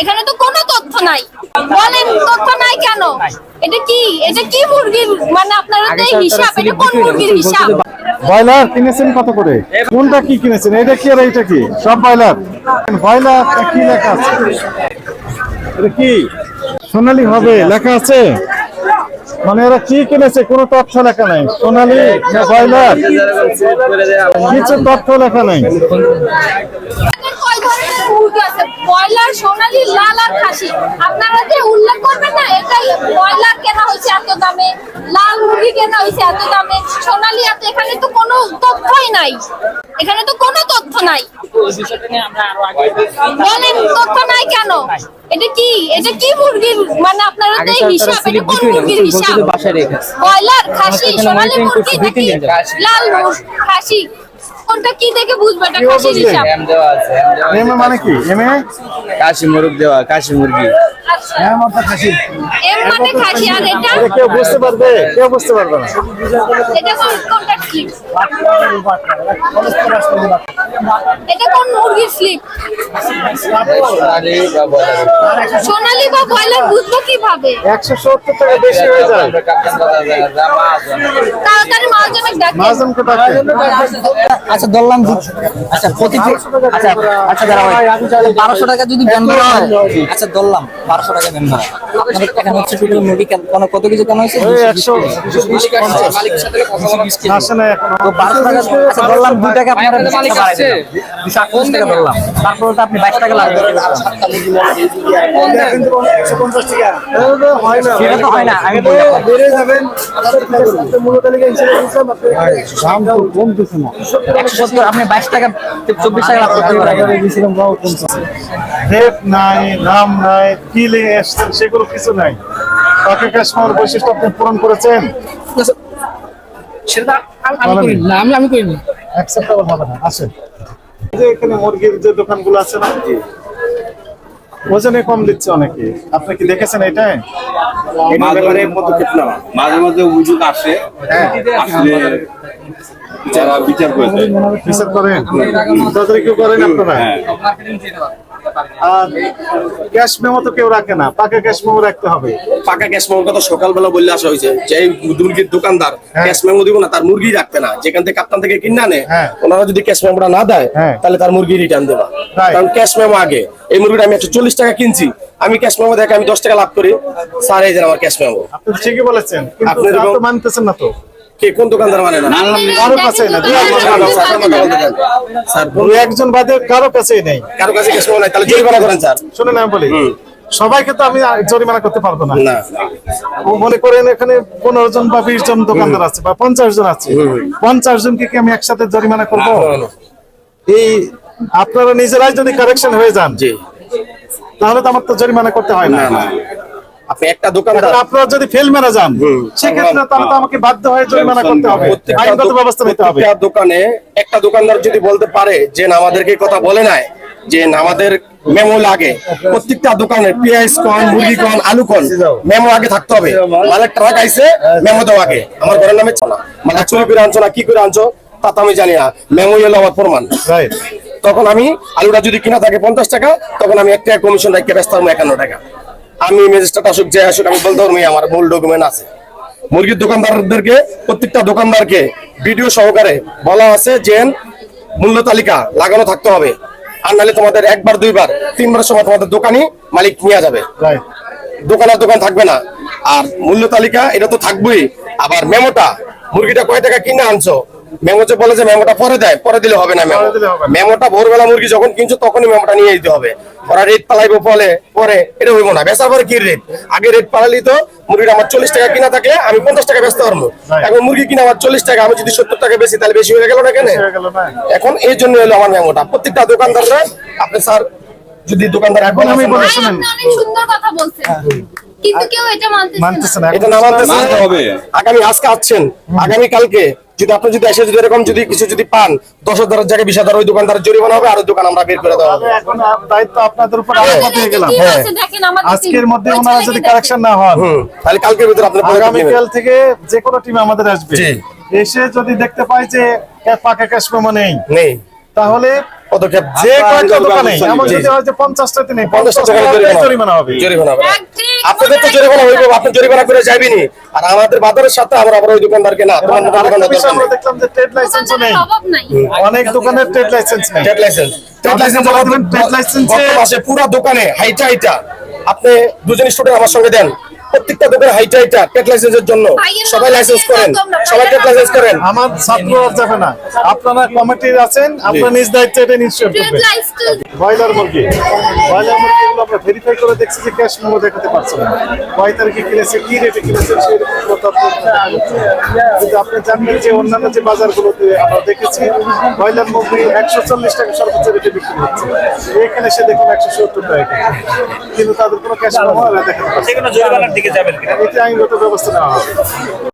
এখানে তো কোনো তথ্য নাই। বলেন তথ্য নাই কেন? এটা কি মুরগির মানে আপনারা তো হিসাব, এটা কোন মুরগির হিসাব? ব্রয়লার কিনেছেন কত করে? কোনটা কি কিনেছেন? এটা কি আর এটা কি? সব ব্রয়লার। ব্রয়লার কি লেখা আছে? এটা কি সোনালী হবে লেখা আছে? মানে এরা কি কিনেছে কোনো তথ্য লেখা নাই। সোনালী না ব্রয়লার কিছু তথ্য লেখা নাই। কয় ধরনের মুরগি আছে? ব্রয়লার, সোনালী, লাল আর খাসি। আপনারা যে উল্লেখ করবেন না, এটাই ব্রয়লার কেনা হয়েছে এত দামে, লাল মুরগি কেনা হয়েছে এত দামে, সোনালী এত। এখানে তো কোনো তথ্যই নাই। এখানে তো কোনো তথ্য নাই। বলেন তথ্য নাই কেন? এটা কি মুরগির মানে আপনারা তো হিসাব, এটা কোন মুরগির হিসাব? ব্রয়লার, খাসি, সোনালী মুরগি নাকি লাল খাসি? কোনটা কি দেখে বুঝবে এটা খাসির হিসাব? এমএ মানে কি? এমএ কাশি মুরগ দেওয়া, কাশি মুরগি। এম অর্থাৎ খাসি। এম মানে খাসি। আর এটা কেউ বুঝতে পারবে? কেউ বুঝতে পারবে না। এটা কোনটা স্লিপ? এটা কোন মুরগির স্লিপ? সোনালী বা ব্রয়লার বুঝবো কিভাবে? 170 টাকা বেশি হয়ে যায়। তাড়াতাড়ি মহাজনকে ডাকেন। মাহাজনকে ডাকে। আচ্ছা ধরলাম আচ্ছা প্রতি আচ্ছা আচ্ছা দাঁড়াও 1200 টাকা যদি ব্যান করা হয়, আচ্ছা ধরলাম 1200 টাকা ব্যান করা। আপনাদের এখানে হচ্ছে টোটাল মুরগি কত কিছু কেন হয়েছে? 120 মালিকের সাথে কথা বলছি। আসে না এখন। তো 1200 টাকা আচ্ছা ধরলাম 2 টাকা আপনারা মালিক আছে 228 টাকা ধরলাম। তারপর তো আপনি 22 টাকা লাভ করেন। কিন্তু 150 টাকা হয় না। সেটা তো হয় না। আমি বেড়ে যাবেন। মূল্য তালিকা হিসেবে দিচ্ছেন দাম কমতেছে না। 170 আপনি 22 টাকা 24 টাকা লাভ করতে পারেন। দিয়েছিলাম বাবু কমতেছে। রেট নাই, নাম নাই, কি লিখে এসেছেন সেগুলো কিছু নাই। তাকে কাস্টমার বৈশিষ্ট্য আপনি পূরণ করেছেন? সেটা আমি করি না, আমি করি না। অ্যাকসেপ্টেবল হবে না। আসেন। এই যে এখানে মুরগির যে দোকানগুলো আছে না, ওজনে কম দিচ্ছে অনেকে। আপনি কি দেখেছেন এটা? মাঝে মাঝে অভিযোগ আসে, আসলে যারা বিচার করে দেয়। বিচার করেন? তদারকি করেন আপনারা? আর ক্যাশ মেমো তো কেউ রাখে না, পাকা ক্যাশ মেমো রাখতে হবে। পাকা ক্যাশ মেমোর কথা সকালবেলা বললে আসা হয়েছে যে এই মুরগির দোকানদার ক্যাশ মেমো দিব না, তার মুরগি রাখতে না। যেখান থেকে কাপ্তান থেকে কিনে আনে, ওনারা যদি ক্যাশ মেমোটা না দেয় তাহলে তার মুরগি রিটার্ন দেবা। কারণ ক্যাশ মেমো আগে। এই মুরগিটা আমি 140 টাকা কিনছি, আমি ক্যাশ মেমো দেখে আমি 10 টাকা লাভ করি। স্যার এই যে আমার ক্যাশ মেমো। আপনি ঠিকই বলেছেন, কিন্তু আপনি আপনি তো মানতেছেন না তো। কে কোন দোকানদার মানে না? কারো কাছে না, স্যার দুই একজন বাদে কারো কাছেই নেই। কারো কাছে ক্যাশ মেমো নাই, তাহলে জরিমানা করেন স্যার। শুনে না আমি বলি, সবাইকে তো আমি জরিমানা করতে পারবো না। না ও মনে করেন এখানে 15 জন বা 20 জন দোকানদার আছে বা 50 জন আছে, 50 জনকে কি আমি একসাথে জরিমানা করব? এই আপনারা নিজেরাই যদি কারেকশন হয়ে যান, জি, তাহলে তো আমার তো জরিমানা করতে হয় না। আপনি একটা দোকানদার, এখন আপনারা যদি ফেল মেরে যান, সেক্ষেত্রে তাহলে তো আমাকে বাধ্য হয়ে জরিমানা করতে হবে, আইনগত ব্যবস্থা নিতে হবে। প্রত্যেকটা দোকানে একটা দোকানদার যদি বলতে পারে যে না আমাদেরকে কথা বলে নাই, যে না আমাদের মেমো লাগে, প্রত্যেকটা দোকানে পেঁয়াজ কন, মুরগি কন, আলু কন, মেমো আগে থাকতে হবে। মালের ট্রাক আইছে, মেমো দাও আগে। আমার ঘরের নামে চলা মানে চুরি করে আনছো না কি করে আনছো তা তো আমি জানি না, মেমো হলো আমার প্রমাণ। রাইট। তখন আমি আলুটা যদি কিনা থাকে 50 টাকা, তখন আমি 1 টাকা কমিশন রাখতে ব্যস্ত হবো 51 টাকা। আমি ম্যাজিস্ট্রেট আসুক যে আসুক, আমি বলতে পারবো আমার মূল ডকুমেন্ট আছে। মুরগির দোকানদারদেরকে প্রত্যেকটা দোকানদারকে ভিডিও সহকারে বলা আছে যে মূল্য তালিকা লাগানো থাকতে হবে, আর নাহলে তোমাদের একবার দুইবার তিনবার সময় তোমাদের দোকানি মালিক নিয়ে যাবে। রাইট। দোকান থাকবে না। আর মূল্য তালিকা এটা তো থাকবেই। আবার মেমোটা, মুরগিটা কয় টাকা কিনে আনছো, মেমো যে বলে যে মেমোটা পরে দেয়, পরে দিলে হবে না। মেমোটা ভোরবেলা মুরগি যখন কিনছো তখনই মেমোটা নিয়ে দিতে হবে। ওরা রেট পালাইবো পরে এটা হইব না। বেচার পরে কি রেট, আগে রেট পালালি তো মুরগিটা আমার 40 টাকা কিনা থাকলে আমি 50 টাকা বেচতে পারবো। এখন মুরগি কিনা আমার 40 টাকা, আমি যদি 70 টাকা বেশি তাহলে বেশি হয়ে গেল না কেন? এখন এই জন্য হলো আমার মেমোটা। প্রত্যেকটা দোকানদাররা আপনি স্যার যদি দোকানদার এখন আমি বলি শুনেন, আপনি অনেক সুন্দর কথা বলছেন, কিন্তু কেউ এটা মানতেছে না। এটা না মানতে হবে। আগামী আজকে আসছেন, আগামী কালকে যদি আপনি যদি এসে যদি এরকম যদি কিছু যদি পান 10,000 জায়গায় 20,000 ওই দোকানদারের জরিমানা হবে, আর ওই দোকান আমরা বের করে দেওয়া হবে। এখন দায়িত্ব আপনাদের উপর আরোপ হয়ে গেলাম। আজকের মধ্যে ওনারা যদি কারেকশন না হন, তাহলে কালকের ভিতরে আপনি আগামীকাল থেকে যে কোনো টিম আমাদের আসবে, এসে যদি দেখতে পায় যে পাকা ক্যাশ মেমো নেই, তাহলে পদক্ষেপ যে কয়েকটা দোকানে এমন জি, যদি হয় যে 50টা দিনে 50 টাকা জরিমানা হবে। জরিমানা হবে। একদিন আপনাদের তো জরিমানা হইব, আপনি জরিমানা করে যাইবেনি। আর আমাদের বাজারের সাথে আমরা আবার ওই দোকানদারকে না, তোমার মতো আরেকটা দোকানদার বিষয় দরকার আমরা নেই। দেখলাম যে ট্রেড লাইসেন্সও নেই, দোকানদারের অভাব নাই। অনেক দোকানের ট্রেড লাইসেন্স নেই। ট্রেড লাইসেন্স বলে দিবেন, ট্রেড লাইসেন্সে গত মাসে পুরো দোকানে হাইটা আপনি দুজন স্টুডেন্ট আমার সঙ্গে দেন, প্রত্যেকটা দোকানে হাইটা ট্রেড লাইসেন্সের জন্য সবাই লাইসেন্স করেন, সবাই ট্রেড লাইসেন্স করেন। আমার ছাত্র আর যাবে না। আপনারা কমিটির আছেন, আপনারা নিজ দায়িত্বে এটা নিশ্চয় ট্রেড করবেন। লাইসেন্স ব্রয়লার মুরগিগুলো আমরা ভেরিফাই করে দেখছি যে ক্যাশ মেমো দেখাতে পারছে না, কয় তারিখে কিনেছে, কি রেটে কিনেছে সেই রকম তথ্য দেখা যাচ্ছে। কিন্তু আপনি জানবেন যে অন্যান্য যে বাজারগুলোতে আমরা দেখেছি ব্রয়লার মুরগি 140 টাকা সর্বোচ্চ রেটে বিক্রি হচ্ছে, এখানে সে দেখুন 170 টাকা, কিন্তু তাদের কোনো ক্যাশ মেমো দেখাতে পারছে না। জরিমানার দিকে যাবেন কিনা? এতে আইনগত ব্যবস্থা নেওয়া হবে।